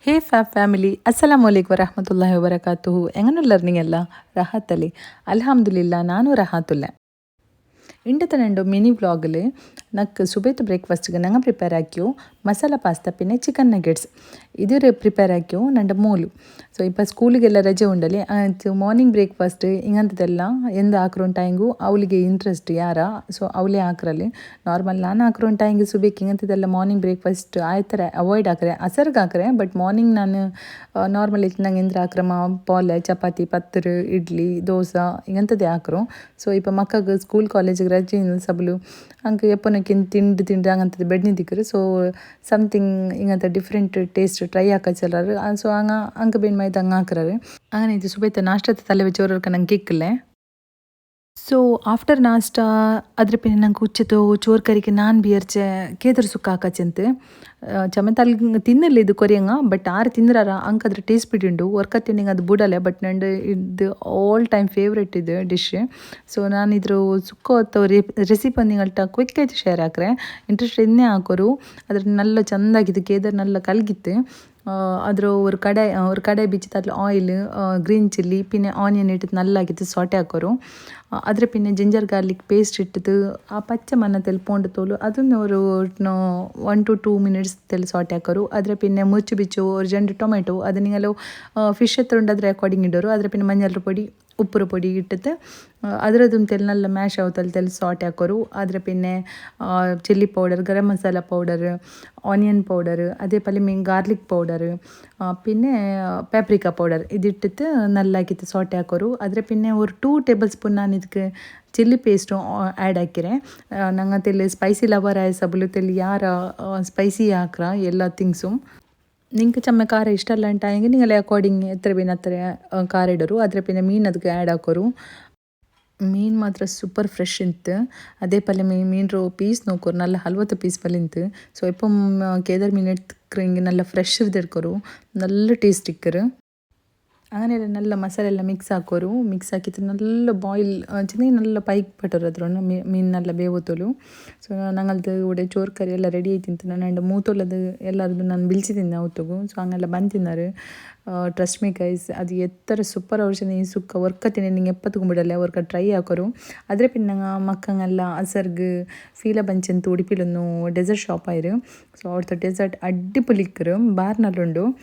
ಹೇ family ಅಸ್ಸಲಾಮು ಅಲೈkum ವರಹಮತುಲ್ಲಾಹಿ ವಬರಕಾತುಹು ಎಂಗನುಲ್ಲರ್ ನಿಂಗೆಲ್ಲ ರಹತ್ತಲಿ ಅಲ್ಹಮ್ದುಲಿಲ್ಲಾ ನಾನು ರಹಾತುಲ್ಲೆ ಇಂಡತ ನಂಡು ಮಿನಿ ವ್ಲಾಗ್ಲು ನಕ್ ಸುಬೇತ್ ಬ್ರೇಕ್ಫಾಸ್ಟ್ಗೆ ನಂಗೆ ಪ್ರಿಪೇರ್ ಆಕ್ಯು ಮಸಾಲ ಪಾಸ್ತಾ ಪಿನ್ನೆ ಚಿಕನ್ ನಗೆಟ್ಸ್ ಇದು ಪ್ರಿಪೇರ್ ಆಕ್ಯು ನಂಡ ಮೂಲು ಸೊ ಇಪ್ಪ ಸ್ಕೂಲಿಗೆಲ್ಲ ರಜೆ ಉಂಡಲಿ ಮಾರ್ನಿಂಗ್ ಬ್ರೇಕ್ಫಾಸ್ಟ್ ಇಂಗಂತದೆಲ್ಲ ಎಂದ ಆಕ್ರೊಂಟಾಯಿಂಗು ಅವಳಿಗೆ ಇಂಟ್ರೆಸ್ಟ್ ಯಾರ ಸೊ ಅವಳೇ ಹಾಕ್ರಲ್ಲಿ ನಾರ್ಮಲ್ ನಾನು ಹಾಕ್ರೊಂಟಾಯಿಂಗು ಸುಬೇಕ್ ಇಂಗಂತದೆಲ್ಲ ಮಾರ್ನಿಂಗ್ ಬ್ರೇಕ್ಫಾಸ್ಟ್ ಆಯ್ತರ ಅವಾಯ್ಡ್ ಹಾಕ್ರೆ ಅಸರ್ಗೆ ಹಾಕ್ರೆ ಬಟ್ ಮಾರ್ನಿಂಗ್ ನಾನು ನಾರ್ಮಲ್ ಇತ್ತು ನಂಗೆ ಎಂದ್ರ ಹಾಕ್ರಮ ಪೋಲೆ ಚಪಾತಿ ಪತ್ತರು ಇಡ್ಲಿ ದೋಸೆ ಇಂಗಂತದ್ದೇ ಹಾಕ್ರು ಸೊ ಇಪ್ಪ ಮಕ್ಕಗೆ ಸ್ಕೂಲ್ ಕಾಲೇಜಿಗೆ ರಜೆ ಸಬಲು ಅಂಕ ಎಪ್ಪನಕ್ಕಿಂತ ತಿಂಡಿ ಹಂಗಂತದ್ದು ಬೆಡ್ನಿ ದಿಕ್ಕರು ಸೊ ಸಮಥಿಂಗ್ ಹಿಂಗಂತ ಡಿಫ್ರೆಂಟ್ ಟೇಸ್ಟ್ ಟ್ರೈ ಹಾಕಚ್ಚಲ್ಲಾರು ಸೊ ಅಂಕ ಬೇನ್ ಮೈದು ಹಂಗೆ ಹಾಕ್ರಾರು അങ്ങനെ ಇದು ಸುಬೇತ ನಾಷ್ಟದ ತಲೆ വെച്ചോർക്ക് ನಂಗೆ ಕೇಕ್ಕಲೆ ಸೊ ಆಫ್ಟರ್ ನಾಷ್ಟ ಅದ್ರ ಪಿನ್ನ ನಂಗೆ ಉಚ್ಚಿತು ಚೋರ್ ಕರಿಗೆ ನಾನು ಬಿಯರ್ಚೆ ಕೇದರ್ ಸುಕ್ಕ ಹಾಕಚ್ಚಂತೆ ಚಮೆತಲ್ ತಿನ್ನಲ್ಲ ಇದು ಕೊರಿಯಂಗ ಬಟ್ ಆರು ತಿಂದ್ರಾರ ಅಂಕ ಅದ್ರ ಟೇಸ್ಟ್ ಬಿಟ್ಟಿಂಡು ವರ್ಕ ತಿಂಡಿಂಗ್ ಅದು ಬಿಡಲ್ಲ ಬಟ್ ನಂದು ಇದು ಆಲ್ ಟೈಮ್ ಫೇವ್ರೆಟ್ ಇದು ಡಿಶ್ ಸೊ ನಾನು ಇದ್ರ ಸುಕ್ಕ ಹೊತ್ತು ರೆಸಿಪಿ ನಿங்கள்ட்ட ಕ್ವಿಕ್ ಆಯ್ತು ಶೇರ್ ಹಾಕ್ರೆ ಇಂಟ್ರೆಸ್ಟ್ ಇನ್ನೇ ಹಾಕೋರು ಅದ್ರ ನಲ್ಲ ಚೆಂದಾಗಿತ್ತು ಕೇದರ್ ನಲ್ಲ ಕಲ್ಗಿತ್ತು ಅದ್ರ ஒரு ಕಡಾಯಿ ಬಿಚ್ಚಿತ್ತು ಅದ್ರ ಆಯಿಲ್ ಗ್ರೀನ್ ಚಿಲ್ಲಿ ಪಿನ್ನೆ ಆನಿಯನ್ ಇಟ್ಟಿದ್ದು ನಲ್ಲಾಗಿತ್ತು ಸಾಟೆ ಹಾಕೋರು ಅದ್ರ ಪಿನ್ನೆ ಜಿಂಜರ್ ಗಾರ್ಲಿಕ್ ಪೇಸ್ಟ್ ಇಟ್ಟಿದ್ದು ಆ ಪಚ್ಚ ಮನ್ನ ತೆಲ್ಪೊಂಡು ತೋಲು ಅದನ್ನು ಅವರು 1 to 2 minutes ತೆಲ್ ಸಾಟೆ ಹಾಕೋರು ಅದ್ರ ಪಿನ್ನೆ ಮುಚ್ಚು ಬಿಚ್ಚು ಜಂಡು ಟೊಮೆಟೊ ಅದನ್ನೆಲ್ಲ ಫಿಶ್ ಹತ್ರ ಉಂಡಾದ್ರೆ ಅಕಾರ್ಡಿಂಗ್ ಇಡೋರು ಅದ್ರ ಪಿನ್ನೆ ಮಂಜಾಳ ಪೊಡಿ ಉಪ್ಪುರ ಪೊಡಿ ಇಟ್ಟಿತ್ತು ಅದರದೊಂದು ತೆಲ್ ನಲ್ಲ ಮ್ಯಾಶ್ ಆವತ್ತಲ್ಲಿ ತೆಲ್ ಸಾಟೆ ಹಾಕೋರು ಅದ್ರ ಪಿನ್ನೆ chilli powder garam masala powder onion powder ಅದೇ ಪಲ್ಲಿ ಮೀನ್ ಗಾರ್ಲಿಕ್ ಪೌಡರ್ പിന്നെ ಪಾಪ್ರಿಕಾ ಪೌಡರ್ ಇದಿಟ್ಟಿತ್ತು ನಲ್ಲಾಕಿತ್ತು ಸಾಟೆ ಹಾಕೋರು ಅದ್ರ ಪಿನ್ನೆ ஒரு 2 ಟೇಬಲ್ ಸ್ಪೂನ್ ನಾನು ಇದಕ್ಕೆ ಚಿಲ್ಲಿ ಪೇಸ್ಟು ಆ್ಯಡ್ ಹಾಕಿರೆ ನಂಗೆ ತೆಲ್ಲಿ ಸ್ಪೈಸಿ ಲವರ್ ಆಯ ಸಬಲು ತೆಲ್ಲಿ ಯಾರ ಸ್ಪೈಸಿ ಹಾಕ್ರ ಎಲ್ಲ ಥಿಂಗ್ಸು ನಿಂಗೆ ಚಮ್ಮೆ ಖಾರ ಇಷ್ಟ ಅಲ್ಲ ಅಂಟಾಯಂಗೆ ನಿಂಗಲ್ಲಿ ಅಕಾರ್ಡಿಂಗ್ ಎತ್ತರ ಬೇನೆ ಹತ್ತಿರ ಖಾರ ಇಡೋರು ಅದ್ರ ಪಿನ್ನೆ ಮೀನು ಅದಕ್ಕೆ ಆ್ಯಡ್ ಹಾಕೋರು ಮೀನು ಮಾತ್ರ ಸೂಪರ್ ಫ್ರೆಶ್ ಇತ್ತು ಅದೇ ಪಲ್ಲೆ ಮೀನು ಪೀಸ್ ನೋಕೋರು ನಲ್ಲ ಹಲ್ವತ್ತು ಪೀಸ್ ಪಲ್ಲಿಂತು ಸೊ ಇಪ್ಪ ಕೇದಾರ್ ಮೀನು ಎತ್ಕ್ರೆ ಹಿಂಗೆ ನಲ್ಲ ಫ್ರೆಶ್ ಇರ್ದಿರ್ಕೋರು നല്ല ಟೇಸ್ಟ್ ಇಕ್ಕರು അങ്ങനെയല്ല നല്ല ಮಸಾಲೆ ಎಲ್ಲ ಮಿಕ್ಸ್ ಹಾಕೋರು ಮಿಕ್ಸ್ ಹಾಕಿತ್ತು നല്ല ಬಾಯ್ಲ್ ಚೆನ್ನಾಗಿ നല്ല ಪೈಕ್ ಪಟ್ಟರು ಅದ್ರನ್ನು ಮೀನು നല്ല ಬೇವತ್ತೋಲು ಸೊ ನಂಗಲ್ದು ಒಡೆ ಚೋರ್ ಕರಿ ಎಲ್ಲ ರೆಡಿ ಆಯ್ತಿಂತು ನಾನು ಮೂತೋಲದು ಎಲ್ಲರದು ನಾನು ಬಿಲ್ಸಿದ್ದೀನಿ ಅವತ್ತಿಗೂ ಸೊ ಹಂಗೆಲ್ಲ ಬಂದು ತಿన్నారు ಟ್ರಸ್ಟ್ ಮೀ ಗೈಸ್ ಅದು ಎತ್ತರ ಸೂಪರ್ ಔಷಧಿ ಈ ಸುಕ್ಕ ವರ್ಕತ್ತೀನಿ ನಿಂಗೆ ಎಪ್ಪತ್ತು ಬಿಡಲ್ಲ ವರ್ಕ ಟ್ರೈ ಹಾಕೋರು ಅದ್ರ ಪಿನ್ನಂಗ ಮಕ್ಕಂಗೆಲ್ಲ ಅಸರ್ಗ್ ಫೀಲ ಬಂಚಂತು ಉಡುಪಿಲೊಂದು ಡೆಸರ್ಟ್ ಶಾಪ್ ಆಯ್ರು ಸೊ ಅವ್ರದ್ದು ಡೆಸರ್ಟ್ ಅಡ್ಡಿಪೊಲಿಕ್ಕರು ಬಾರ್ನಲ್ಲುಂಡು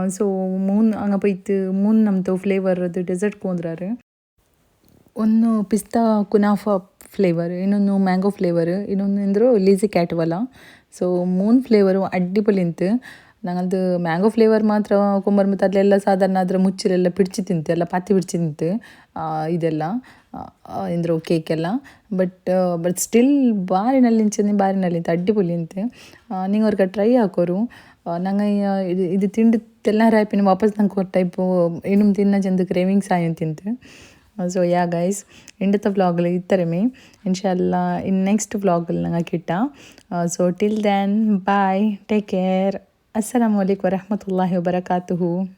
ಸೊ ಮೂನ್ ಹಂಗೆ ಪೋಯ್ತು ಮೂನ್ ನಮ್ದು ಫ್ಲೇವರ್ ಅದು ಡೆಸರ್ಟ್ ಕೊಂದ್ರಾರು ಒಂದು ಪಿಸ್ತಾ ಕುನಾಫಾ ಫ್ಲೇವರ್ ಇನ್ನೊಂದು ಮ್ಯಾಂಗೋ ಫ್ಲೇವರ್ ಇನ್ನೊಂದು ಎಂದರು ಲೀಸಿ ಕ್ಯಾಟ್ವಲ ಸೊ ಮೂನ್ ಫ್ಲೇವರು ಅಡ್ಡಿಪೊಲಿಂತು ನಂಗಲ್ದು ಮ್ಯಾಂಗೋ ಫ್ಲೇವರ್ ಮಾತ್ರ ಕೊಂಬರ್ಮತ್ತು ಅಲ್ಲೆಲ್ಲ ಸಾಧಾರಣ ಅದರ ಮುಚ್ಚಿರೆಲ್ಲ ಪಿಡ್ಚಿ ತಿಂತು ಎಲ್ಲ ಪಾತಿ ಪಿಡ್ಚಿ ತಿಂತು ಇದೆಲ್ಲ ಇಂದ್ರು ಕೇಕೆಲ್ಲ ಬಟ್ ಸ್ಟಿಲ್ ಬಾರಿನಲ್ಲಿಂತ ಅಡ್ಡಿಪೊಲಿ ಅಂತೆ ನಿಂಗೆ ಅವ್ರಿಗೆ ಟ್ರೈ ಹಾಕೋರು ನಂಗೆ ಇದು ತಿಂಡಿ ತೆಲ್ಲ ರಾಯ್ಪಿನ ವಾಪಸ್ ನಂಗೆ ಟೈಪು ಇನ್ನೂ ತಿನ್ನ ಚಂದ ಕ್ರೇವಿಂಗ್ಸ್ ಆಯ್ ತಿಂತು ಸೊ ಯಾ ಗೈಸ್ ಇಂಡತ ವ್ಲಾಗ್ಲು ಇತ್ತರಮಿ ಇನ್ಶಾಲ್ಲಾ ಇನ್ ನೆಕ್ಸ್ಟ್ ವ್ಲಾಗಲ್ಲಿ ನಂಗೆ ಕಿಟ್ಟ so till then bye take care ಅಸ್ಸಲಾಮು ಅಲೈkum ವರಹಮತುಲ್ಲಾಹಿ ವಬರಕಾತುಹು